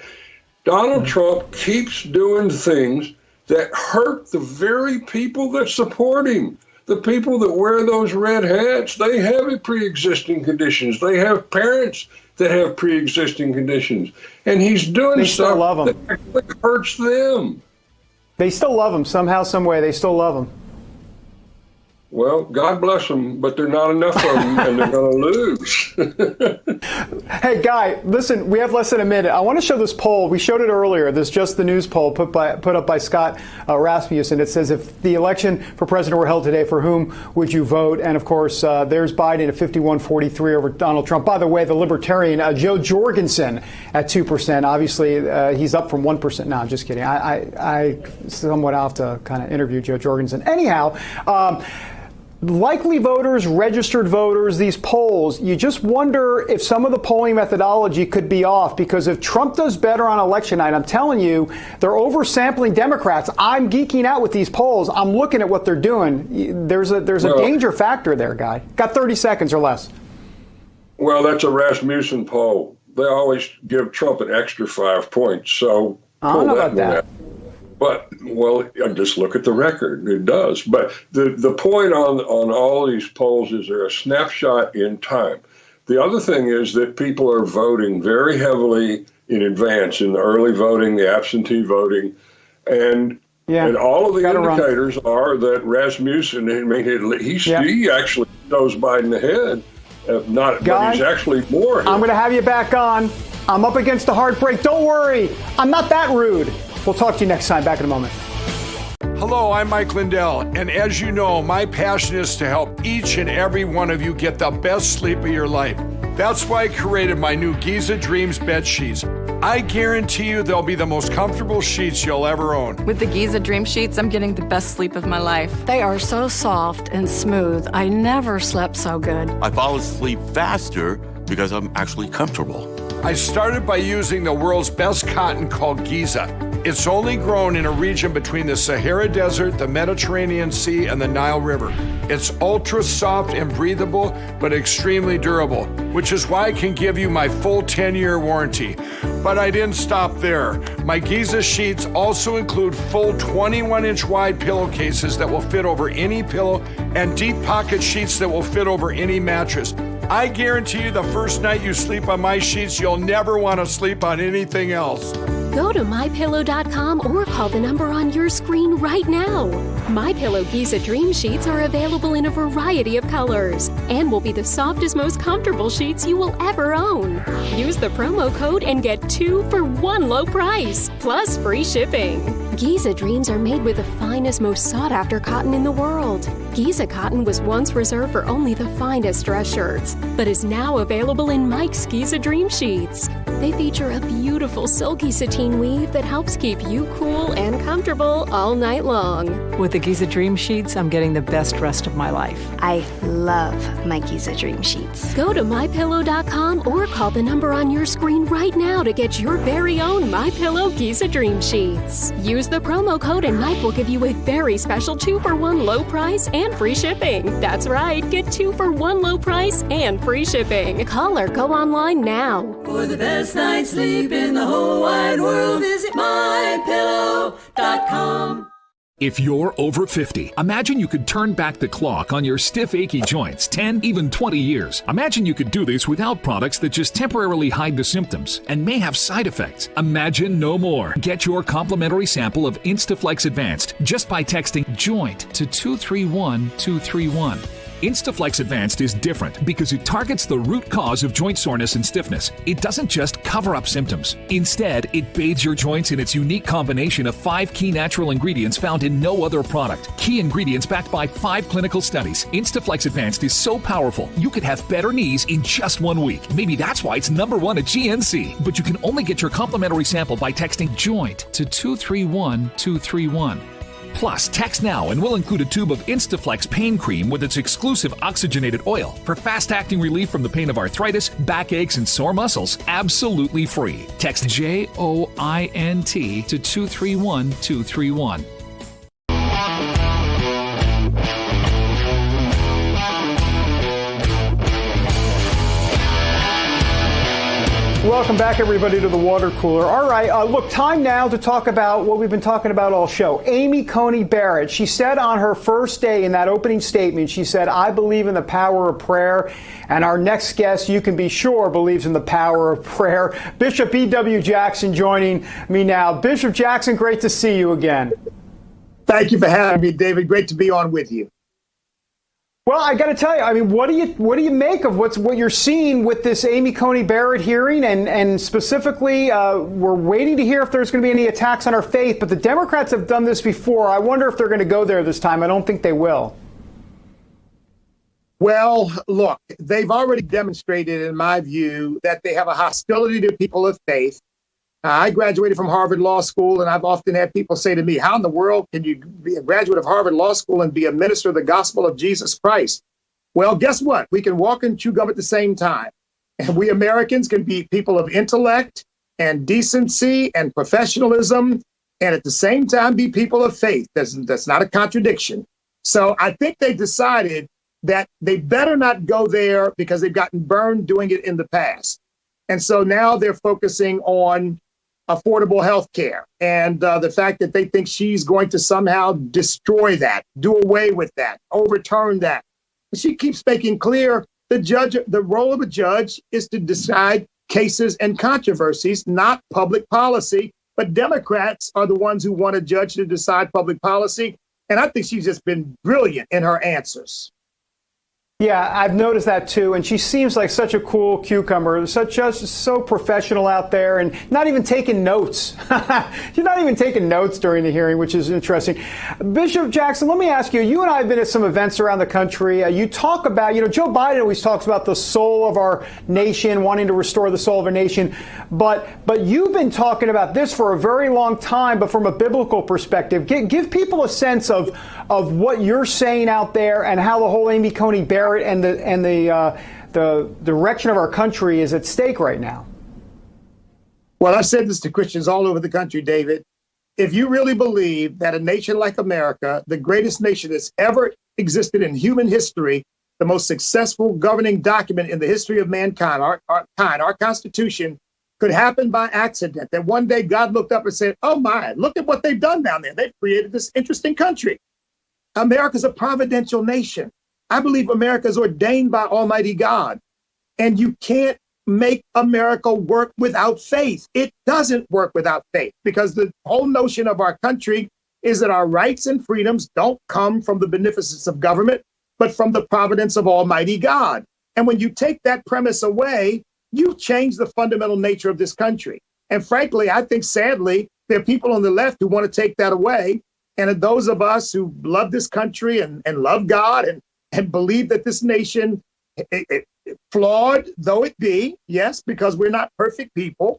Donald Trump keeps doing things that hurt the very people that support him. The people that wear those red hats, they have pre-existing conditions. They have parents that have pre-existing conditions. And he's doing stuff that actually hurts them. They still love him somehow, some way. They still love him. Well, God bless them, but there are not enough of them, and they're going to lose. Hey, Guy, listen, we have less than a minute. I want to show this poll. We showed it earlier. This Just the News poll put up by Scott Rasmussen. It says, if the election for president were held today, for whom would you vote? And, of course, there's Biden at 51-43 over Donald Trump. By the way, the Libertarian, Joe Jorgensen at 2%. Obviously, he's up from 1%. No, I'm just kidding. I somewhat have to kind of interview Joe Jorgensen. Anyhow, likely voters, registered voters, these polls, you just wonder if some of the polling methodology could be off, because if Trump does better on election night, I'm telling you, they're oversampling Democrats. I'm geeking out with these polls. I'm looking at what they're doing. There's a danger factor there, guy. Got 30 seconds or less. Well, that's a Rasmussen poll. They always give Trump an extra 5 points. So I don't know about that. But, well, just look at the record. It does. But the point on all these polls is they're a snapshot in time. The other thing is that people are voting very heavily in advance, in the early voting, the absentee voting. And all of the indicators are that Rasmussen, I mean, he actually shows Biden ahead. But he's actually more. I'm going to have you back on. I'm up against a hard break. Don't worry. I'm not that rude. We'll talk to you next time. Back in a moment. Hello, I'm Mike Lindell, and as you know, my passion is to help each and every one of you get the best sleep of your life. That's why I created my new Giza Dreams bed sheets. I guarantee you they'll be the most comfortable sheets you'll ever own. With the Giza Dream Sheets, I'm getting the best sleep of my life. They are so soft and smooth. I never slept so good. I fall asleep faster because I'm actually comfortable. I started by using the world's best cotton called Giza. It's only grown in a region between the Sahara Desert, the Mediterranean Sea, and the Nile River. It's ultra soft and breathable, but extremely durable, which is why I can give you my full 10-year warranty. But I didn't stop there. My Giza sheets also include full 21-inch wide pillowcases that will fit over any pillow and deep pocket sheets that will fit over any mattress. I guarantee you the first night you sleep on my sheets, you'll never want to sleep on anything else. Go to MyPillow.com or call the number on your screen right now. MyPillow Giza Dream Sheets are available in a variety of colors and will be the softest, most comfortable sheets you will ever own. Use the promo code and get 2 for 1 low price, plus free shipping. Giza Dreams are made with the finest, most sought-after cotton in the world. Giza cotton was once reserved for only the finest dress shirts, but is now available in Mike's Giza Dream Sheets. They feature a beautiful silky sateen weave that helps keep you cool and comfortable all night long. With the Giza Dream Sheets, I'm getting the best rest of my life. I love my Giza Dream Sheets. Go to MyPillow.com or call the number on your screen right now to get your very own MyPillow Giza Dream Sheets. Use the promo code and Mike will give you a very special 2 for 1 low price and free shipping. That's right, get 2 for 1 low price and free shipping. Call or go online now. For the best night's sleep in the whole wide world, visit MyPillow.com. If you're over 50, imagine you could turn back the clock on your stiff, achy joints 10, even 20 years. Imagine you could do this without products that just temporarily hide the symptoms and may have side effects. Imagine no more. Get your complimentary sample of Instaflex Advanced just by texting JOINT to 231231. Instaflex Advanced is different because it targets the root cause of joint soreness and stiffness. It doesn't just cover up symptoms. Instead, it bathes your joints in its unique combination of 5 key natural ingredients found in no other product. Key ingredients backed by 5 clinical studies. Instaflex Advanced is so powerful, you could have better knees in just 1 week. Maybe that's why it's #1 at GNC. But you can only get your complimentary sample by texting JOINT to 231231. Plus, text now and we'll include a tube of Instaflex pain cream with its exclusive oxygenated oil for fast-acting relief from the pain of arthritis, backaches, and sore muscles, absolutely free. Text JOINT to 231231. Welcome back, everybody, to the water cooler. All right, look, time now to talk about what we've been talking about all show. Amy Coney Barrett, she said on her first day in that opening statement, she said, I believe in the power of prayer. And our next guest, you can be sure, believes in the power of prayer. Bishop E.W. Jackson joining me now. Bishop Jackson, great to see you again. Thank you for having me, David. Great to be on with you. Well, I got to tell you, I mean, what do you make of what you're seeing with this Amy Coney Barrett hearing, and specifically, we're waiting to hear if there's going to be any attacks on her faith. But the Democrats have done this before. I wonder if they're going to go there this time. I don't think they will. Well, look, they've already demonstrated, in my view, that they have a hostility to people of faith. I graduated from Harvard Law School, and I've often had people say to me, how in the world can you be a graduate of Harvard Law School and be a minister of the gospel of Jesus Christ? Well, guess what? We can walk and chew gum at the same time. And we Americans can be people of intellect and decency and professionalism, and at the same time be people of faith. That's not a contradiction. So I think they decided that they better not go there because they've gotten burned doing it in the past. And so now they're focusing on affordable health care and the fact that they think she's going to somehow destroy that, do away with that, overturn that. She keeps making clear the role of a judge is to decide cases and controversies, not public policy. But Democrats are the ones who want a judge to decide public policy. And I think she's just been brilliant in her answers. Yeah, I've noticed that too. And she seems like such a cool cucumber, just so professional out there and not even taking notes. She's not even taking notes during the hearing, which is interesting. Bishop Jackson, let me ask you, you and I have been at some events around the country. You talk about, Joe Biden always talks about the soul of our nation, wanting to restore the soul of our nation. But you've been talking about this for a very long time, but from a biblical perspective. Give people a sense of what you're saying out there and how the whole Amy Coney Barrett and the direction of our country is at stake right now. Well, I've said this to Christians all over the country, David. If you really believe that a nation like America, the greatest nation that's ever existed in human history, the most successful governing document in the history of mankind, our Constitution, could happen by accident, that one day God looked up and said, oh my, look at what they've done down there. They've created this interesting country. America's a providential nation. I believe America is ordained by Almighty God, and you can't make America work without faith. It doesn't work without faith because the whole notion of our country is that our rights and freedoms don't come from the beneficence of government, but from the providence of Almighty God. And when you take that premise away, you change the fundamental nature of this country. And frankly, I think sadly, there are people on the left who want to take that away. And those of us who love this country and love God and believe that this nation, flawed though it be, yes, because we're not perfect people,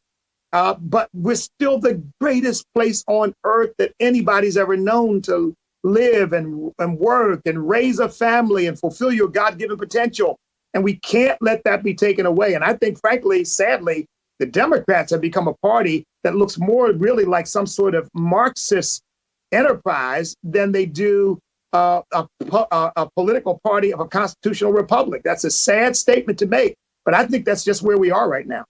but we're still the greatest place on earth that anybody's ever known to live and work and raise a family and fulfill your God-given potential. And we can't let that be taken away. And I think, frankly, sadly, the Democrats have become a party that looks more really like some sort of Marxist enterprise than they do a political party of a constitutional republic. That's a sad statement to make, but I think that's just where we are right now.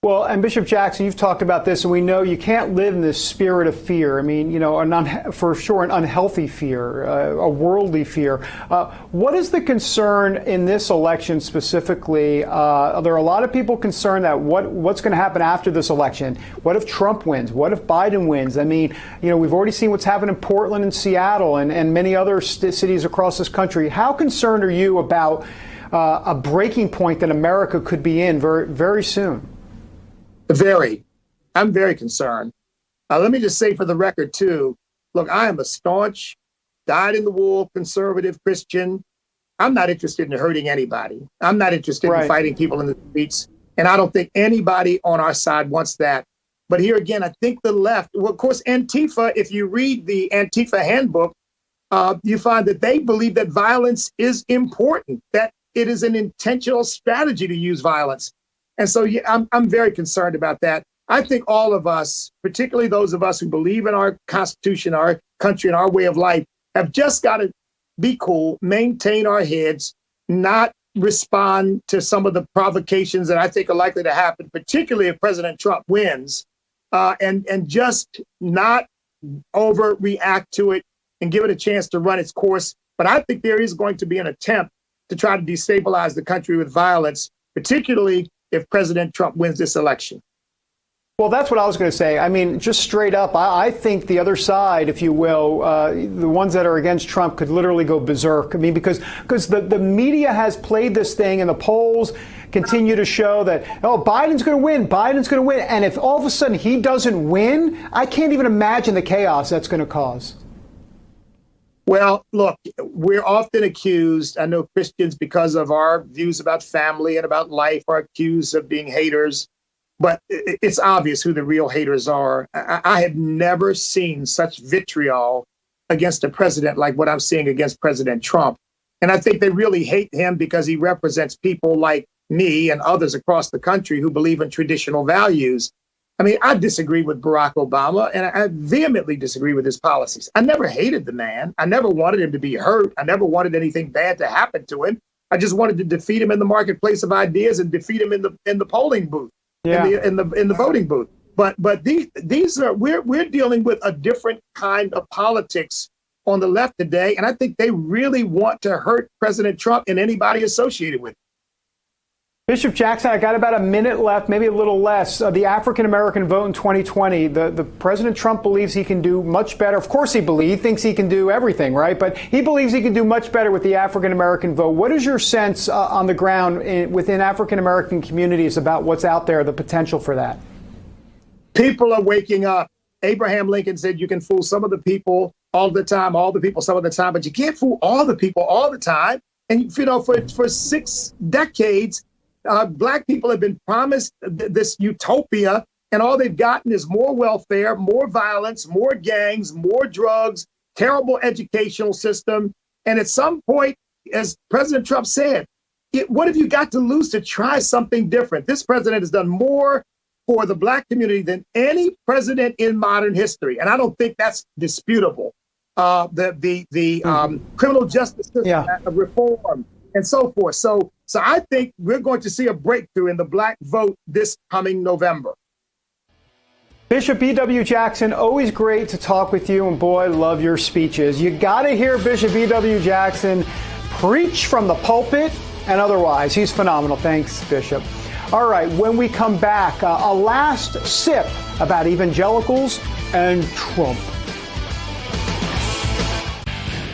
Well, and Bishop Jackson, you've talked about this, and we know you can't live in this spirit of fear. I mean, for sure, an unhealthy fear, a worldly fear. What is the concern in this election specifically? There are a lot of people concerned that what's going to happen after this election? What if Trump wins? What if Biden wins? I mean, we've already seen what's happened in Portland and Seattle and many other cities across this country. How concerned are you about a breaking point that America could be in very, very soon? I'm very concerned. Let me just say for the record, too, look, I am a staunch, dyed-in-the-wool conservative Christian. I'm not interested in hurting anybody. I'm not interested in fighting people in the streets. And I don't think anybody on our side wants that. But here again, I think the left, well, of course, Antifa, if you read the Antifa handbook, you find that they believe that violence is important, that it is an intentional strategy to use violence. And so I'm very concerned about that. I think all of us, particularly those of us who believe in our Constitution, our country, and our way of life, have just got to be cool, maintain our heads, not respond to some of the provocations that I think are likely to happen, particularly if President Trump wins, and just not overreact to it and give it a chance to run its course. But I think there is going to be an attempt to try to destabilize the country with violence, particularly if President Trump wins this election. Well, that's what I was going to say. I mean, just straight up, I think the other side, if you will, the ones that are against Trump could literally go berserk. I mean, because the media has played this thing and the polls continue to show that, Biden's going to win, Biden's going to win. And if all of a sudden he doesn't win, I can't even imagine the chaos that's going to cause. Well, look, we're often accused, I know Christians, because of our views about family and about life, are accused of being haters. but it's obvious who the real haters are. I have never seen such vitriol against a president like what I'm seeing against President Trump. And I think they really hate him because he represents people like me and others across the country who believe in traditional values. I mean, I disagree with Barack Obama, and I vehemently disagree with his policies. I never hated the man. I never wanted him to be hurt. I never wanted anything bad to happen to him. I just wanted to defeat him in the marketplace of ideas and defeat him in the polling booth, in the voting booth. But these are we're dealing with a different kind of politics on the left today, and I think they really want to hurt President Trump and anybody associated with him. Bishop Jackson, I got about a minute left, maybe a little less. The African-American vote in 2020, the President Trump believes he can do much better. Of course he thinks he can do everything, right? But he believes he can do much better with the African-American vote. What is your sense on the ground within African-American communities about what's out there, the potential for that? People are waking up. Abraham Lincoln said you can fool some of the people all the time, all the people some of the time, but you can't fool all the people all the time. And, you know, for 6 decades, Black people have been promised this utopia, and all they've gotten is more welfare, more violence, more gangs, more drugs, terrible educational system. And at some point, as President Trump said, what have you got to lose to try something different? This president has done more for the Black community than any president in modern history, and I don't think that's disputable. The criminal justice system reform and so forth. So I think we're going to see a breakthrough in the Black vote this coming November. Bishop E.W. Jackson, always great to talk with you, and boy, love your speeches. You got to hear Bishop E.W. Jackson preach from the pulpit and otherwise. He's phenomenal. Thanks, Bishop. All right, when we come back, a last sip about evangelicals and Trump.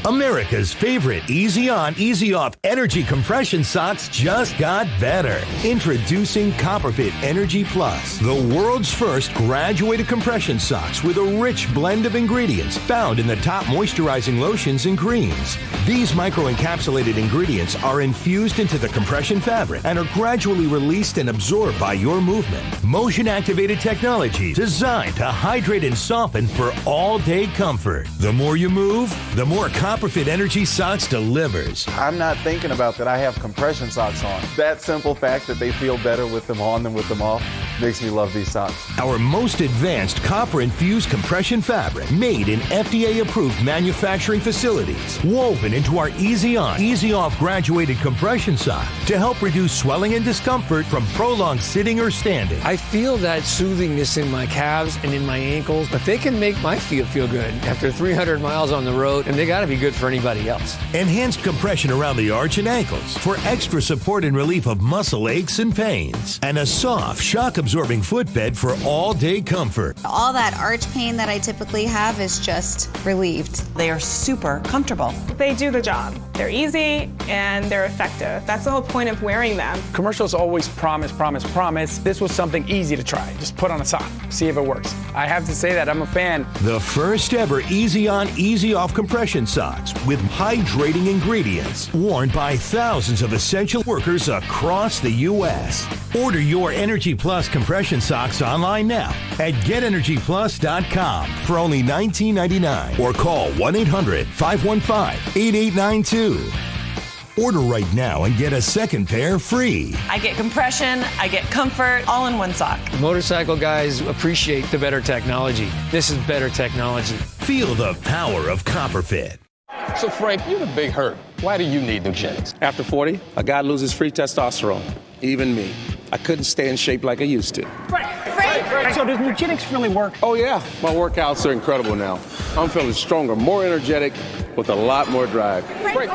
America's favorite easy on, easy off energy compression socks just got better. Introducing Copperfit Energy Plus, the world's first graduated compression socks with a rich blend of ingredients found in the top moisturizing lotions and creams. These microencapsulated ingredients are infused into the compression fabric and are gradually released and absorbed by your movement. Motion-activated technology designed to hydrate and soften for all-day comfort. The more you move, the more Copperfit Energy Socks delivers. I'm not thinking about that I have compression socks on. That simple fact that they feel better with them on than with them off makes me love these socks. Our most advanced copper-infused compression fabric, made in FDA-approved manufacturing facilities, woven into our easy on, easy off graduated compression sock to help reduce swelling and discomfort from prolonged sitting or standing. I feel that soothingness in my calves and in my ankles, but they can make my feet feel good after 300 miles on the road, and they got to be good for anybody else. Enhanced compression around the arch and ankles for extra support and relief of muscle aches and pains. And a soft, shock-absorbing footbed for all-day comfort. All that arch pain that I typically have is just relieved. They are super comfortable. They do the job. They're easy and they're effective. That's the whole point of wearing them. Commercials always promise, promise, promise. This was something easy to try. Just put on a sock, see if it works. I have to say that I'm a fan. The first ever easy on, easy off compression socks with hydrating ingredients, worn by thousands of essential workers across the U.S. Order your Energy Plus compression socks online now at GetEnergyPlus.com for only $19.99 or call 1-800-515-8892. Order right now and get a second pair free. I get compression, I get comfort, all in one sock. Motorcycle guys appreciate the better technology. This is better technology. Feel the power of Copperfit. So Frank, you're a big hurt. Why do you need Nugenics? After 40, a guy loses free testosterone. Even me. I couldn't stay in shape like I used to. Frank. So does Nugenics really work? Oh yeah, my workouts are incredible now. I'm feeling stronger, more energetic, with a lot more drive. Frank.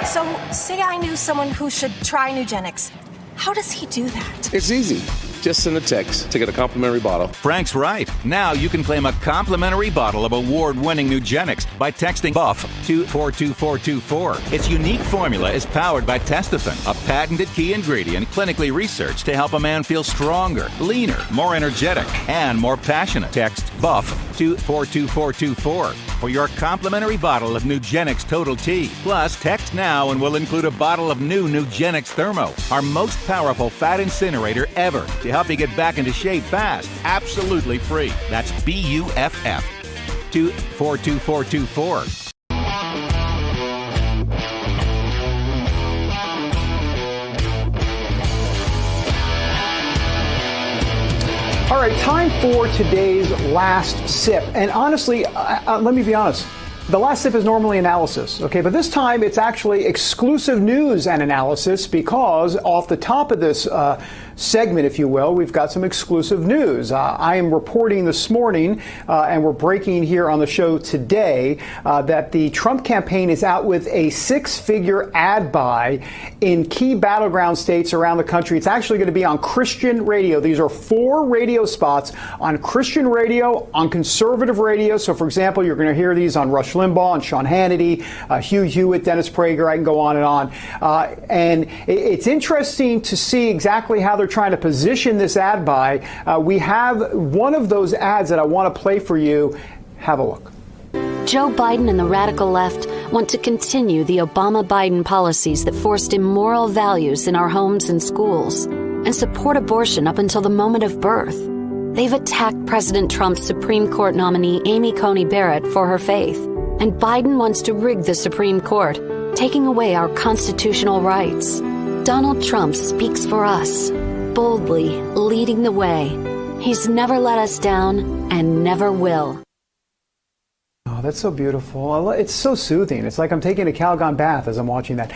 So say I knew someone who should try Nugenics. How does he do that? It's easy. Just send a text to get a complimentary bottle. Frank's right. Now you can claim a complimentary bottle of award-winning Nugenics by texting BUFF to 42424. Its unique formula is powered by Testofen, a patented key ingredient clinically researched to help a man feel stronger, leaner, more energetic, and more passionate. Text BUFF to 42424. for your complimentary bottle of Nugenix Total T. Plus, text now and we'll include a bottle of new Nugenix Thermo, our most powerful fat incinerator ever, to help you get back into shape fast. Absolutely free. That's BUFF. 42424. All right, time for today's last sip. And honestly, let me be honest. The last sip is normally analysis, okay? But this time it's actually exclusive news and analysis because off the top of this segment, if you will, we've got some exclusive news. I am reporting this morning, and we're breaking here on the show today, that the Trump campaign is out with a 6-figure ad buy in key battleground states around the country. It's actually going to be on Christian radio. These are 4 radio spots on Christian radio, on conservative radio. So, for example, you're going to hear these on Rush Limbaugh and Sean Hannity, Hugh Hewitt, Dennis Prager. I can go on and on. And it's interesting to see exactly how they're trying to position this ad buy. We have one of those ads that I want to play for you. Have a look. Joe Biden and the radical left want to continue the Obama-Biden policies that forced immoral values in our homes and schools and support abortion up until the moment of birth. They've attacked President Trump's Supreme Court nominee Amy Coney Barrett for her faith. And Biden wants to rig the Supreme Court, taking away our constitutional rights. Donald Trump speaks for us, boldly leading the way. He's never let us down and never will. Oh, that's so beautiful. It's so soothing. It's like I'm taking a Calgon bath as I'm watching that.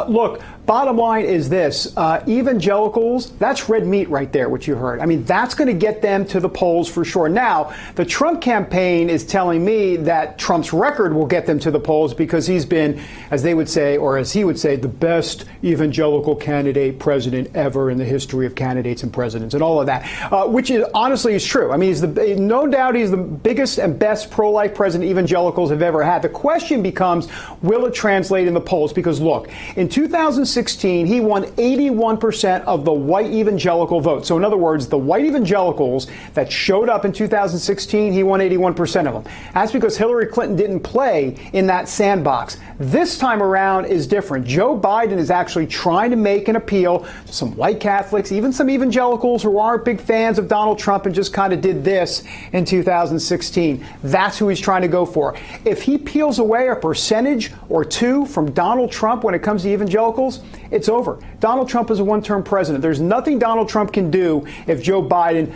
Look, bottom line is this. Evangelicals, that's red meat right there, what you heard. I mean, that's going to get them to the polls for sure. Now, the Trump campaign is telling me that Trump's record will get them to the polls because he's been, as they would say, or as he would say, the best evangelical candidate president ever in the history of candidates and presidents and all of that, which is honestly is true. I mean, no doubt he's the biggest and best pro-life president evangelicals have ever had. The question becomes, will it translate in the polls? Because look, in 2016, he won 81% of the white evangelical vote. So in other words, the white evangelicals that showed up in 2016, he won 81% of them. That's because Hillary Clinton didn't play in that sandbox. This time around is different. Joe Biden is actually trying to make an appeal to some white Catholics, even some evangelicals who aren't big fans of Donald Trump and just kind of did this in 2016. That's who he's trying to go for. If he peels away a percentage or two from Donald Trump when it comes to evangelicals, it's over. Donald Trump is a one-term president. There's nothing Donald Trump can do if Joe Biden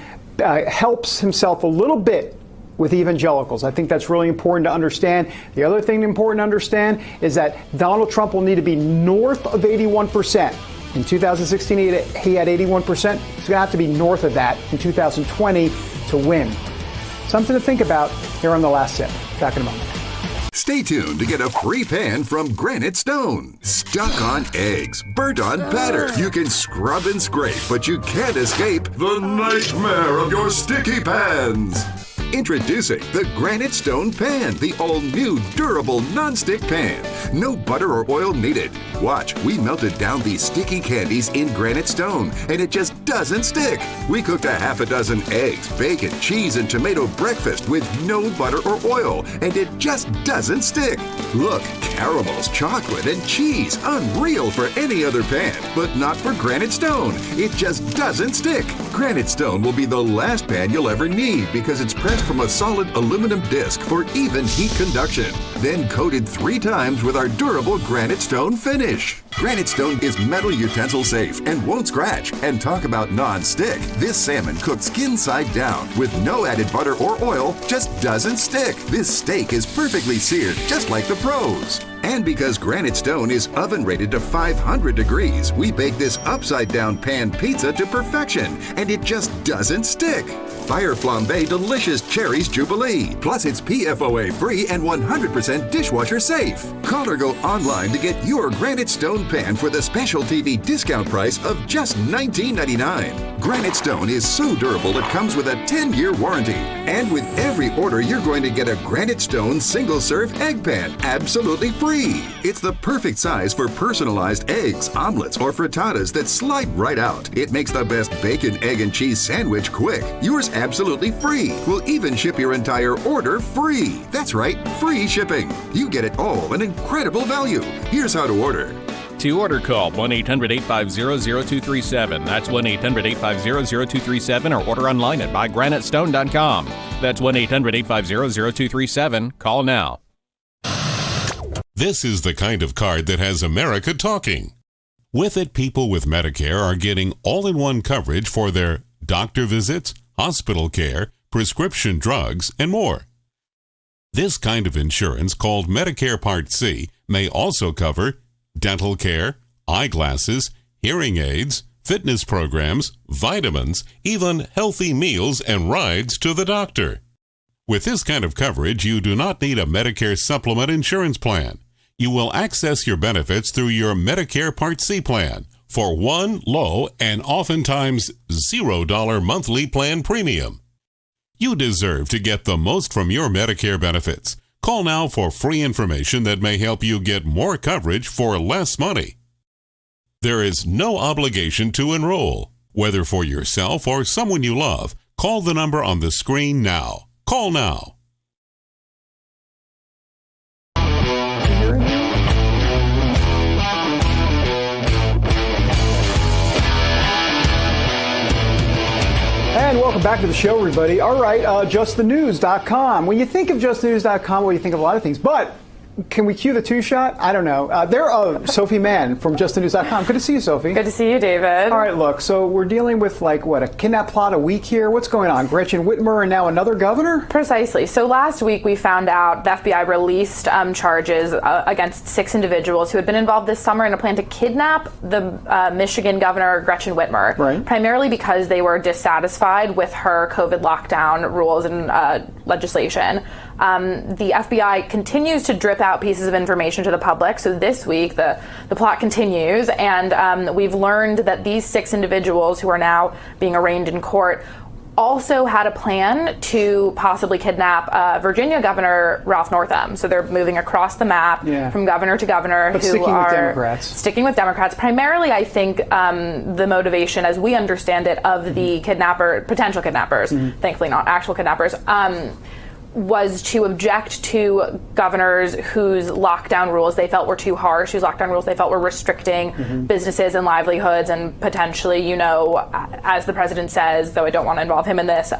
helps himself a little bit with evangelicals. I think that's really important to understand. The other thing important to understand is that Donald Trump will need to be north of 81%. In 2016, he had 81%. He's going to have to be north of that in 2020 to win. Something to think about here on The Last Sip. Back in a moment. Stay tuned to get a free pan from Granite Stone. Stuck on eggs, burnt on batter. You can scrub and scrape, but you can't escape the nightmare of your sticky pans. Introducing the Granite Stone Pan, the all-new durable non-stick pan. No butter or oil needed. Watch, we melted down these sticky candies in Granite Stone, and it just doesn't stick. We cooked a half a dozen eggs, bacon, cheese, and tomato breakfast with no butter or oil, and it just doesn't stick. Look, caramels, chocolate, and cheese. Unreal for any other pan, but not for Granite Stone. It just doesn't stick. Granite Stone will be the last pan you'll ever need because it's pressed from a solid aluminum disc for even heat conduction, then coated 3 times with our durable Granite Stone finish. Granite Stone is metal utensil safe and won't scratch. And talk about non-stick. This salmon cooked skin side down with no added butter or oil just doesn't stick. This steak is perfectly seared just like the pros. And because Granite Stone is oven rated to 500 degrees, we bake this upside down pan pizza to perfection, and it just doesn't stick. Fire Flambe Delicious Cherries Jubilee. Plus it's PFOA free and 100% dishwasher safe. Call or go online to get your Granite Stone pan for the special TV discount price of just $19.99. Granite Stone is so durable it comes with a 10-year warranty. And with every order, you're going to get a Granite Stone single-serve egg pan absolutely free. It's the perfect size for personalized eggs, omelets, or frittatas that slide right out. It makes the best bacon, egg, and cheese sandwich quick. Yours absolutely free. We'll even ship your entire order free. That's right, free shipping. You get it all at incredible value. Here's how to order. To order, call 1-800-850-0237. That's 1-800-850-0237, or order online at buygranitestone.com. That's 1-800-850-0237. Call now. This is the kind of card that has America talking. With it, people with Medicare are getting all-in-one coverage for their doctor visits, hospital care, prescription drugs, and more. This kind of insurance, called Medicare Part C, may also cover dental care, eyeglasses, hearing aids, fitness programs, vitamins, even healthy meals and rides to the doctor. With this kind of coverage, you do not need a Medicare supplement insurance plan. You will access your benefits through your Medicare Part C plan for one low and oftentimes $0 monthly plan premium. You deserve to get the most from your Medicare benefits. Call now for free information that may help you get more coverage for less money. There is no obligation to enroll. Whether for yourself or someone you love, call the number on the screen now. Call now. And welcome back to the show, everybody. All right, justthenews.com. When you think of justthenews.com, well, you think of a lot of things, but can we cue the two-shot? I don't know. Sophie Mann from justthenews.com. Good to see you, Sophie. Good to see you, David. All right, look, so we're dealing with, a kidnap plot a week here. What's going on? Gretchen Whitmer and now another governor? Precisely. So last week we found out the FBI released charges against 6 individuals who had been involved this summer in a plan to kidnap the Michigan governor, Gretchen Whitmer, right, primarily because they were dissatisfied with her COVID lockdown rules and legislation. The FBI continues to drip out pieces of information to the public. So this week, the plot continues, and we've learned that these 6 individuals who are now being arraigned in court also had a plan to possibly kidnap Virginia Governor Ralph Northam. So they're moving across the map from governor to governor, but who are sticking with Democrats. Primarily, I think the motivation, as we understand it, of the potential kidnappers, thankfully not actual kidnappers, was to object to governors whose lockdown rules they felt were too harsh, whose lockdown rules they felt were restricting businesses and livelihoods, and potentially, as the president says, though I don't want to involve him in this,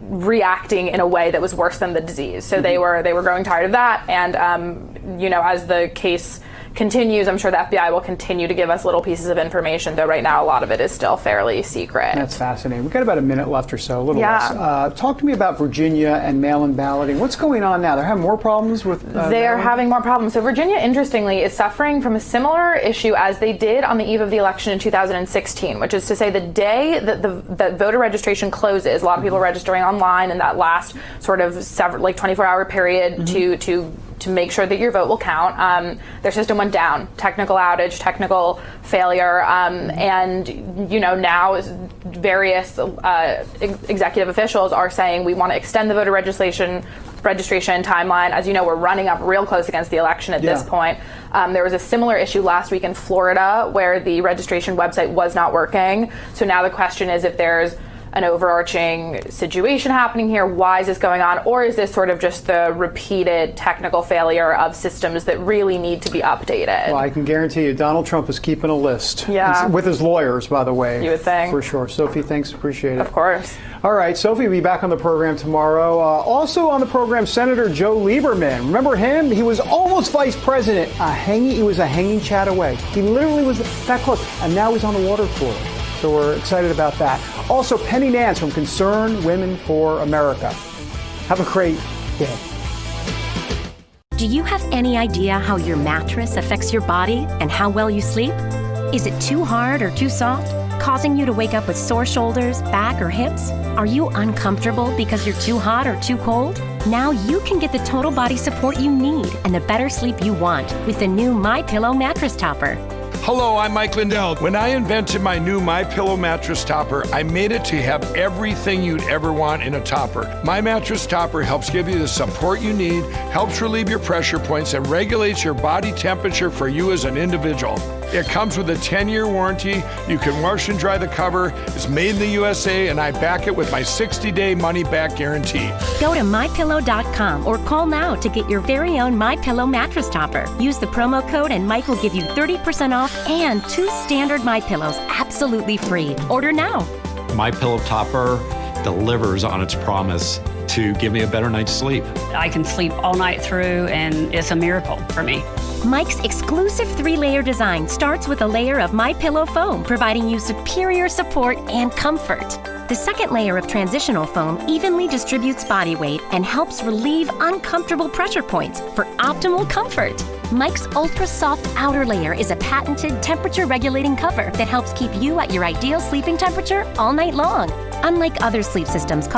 reacting in a way that was worse than the disease. So they were growing tired of that, and as the case continues, I'm sure the FBI will continue to give us little pieces of information, though right now a lot of it is still fairly secret. That's fascinating. We've got about a minute left or so, a little less. Talk to me about Virginia and mail-in balloting. What's going on now? They're having more problems with They're having more problems. So Virginia, interestingly, is suffering from a similar issue as they did on the eve of the election in 2016, which is to say the day that voter registration closes, a lot of people are registering online in that last sort of 24-hour period to make sure that your vote will count. Their system went down, technical outage, technical failure, and now various executive officials are saying we want to extend the voter registration timeline. As you know, we're running up real close against the election at this point. There was a similar issue last week in Florida where the registration website was not working. So now the question is if there's an overarching situation happening here. Why is this going on? Or is this sort of just the repeated technical failure of systems that really need to be updated? Well, I can guarantee you Donald Trump is keeping a list. Yeah. With his lawyers, by the way. You would think. For sure. Sophie, thanks. Appreciate it. Of course. All right. Sophie will be back on the program tomorrow. Also on the program, Senator Joe Lieberman. Remember him? He was almost vice president. He was a hanging chat away. He literally was that close. And now he's on the water cooler. So we're excited about that. Also, Penny Nance from Concerned Women for America. Have a great day. Do you have any idea how your mattress affects your body and how well you sleep? Is it too hard or too soft, causing you to wake up with sore shoulders, back, or hips? Are you uncomfortable because you're too hot or too cold? Now you can get the total body support you need and the better sleep you want with the new MyPillow mattress topper. Hello, I'm Mike Lindell. When I invented my new MyPillow mattress topper, I made it to have everything you'd ever want in a topper. My mattress topper helps give you the support you need, helps relieve your pressure points, and regulates your body temperature for you as an individual. It comes with a 10-year warranty. You can wash and dry the cover. It's made in the USA, and I back it with my 60-day money-back guarantee. Go to MyPillow.com or call now to get your very own MyPillow mattress topper. Use the promo code and Mike will give you 30% off and 2 standard MyPillows absolutely free. Order now. MyPillow topper delivers on its promise to give me a better night's sleep. I can sleep all night through, and it's a miracle for me. Mike's exclusive 3-layer design starts with a layer of MyPillow foam, providing you superior support and comfort. The second layer of transitional foam evenly distributes body weight and helps relieve uncomfortable pressure points for optimal comfort. Mike's ultra soft outer layer is a patented temperature regulating cover that helps keep you at your ideal sleeping temperature all night long. Unlike other sleep systems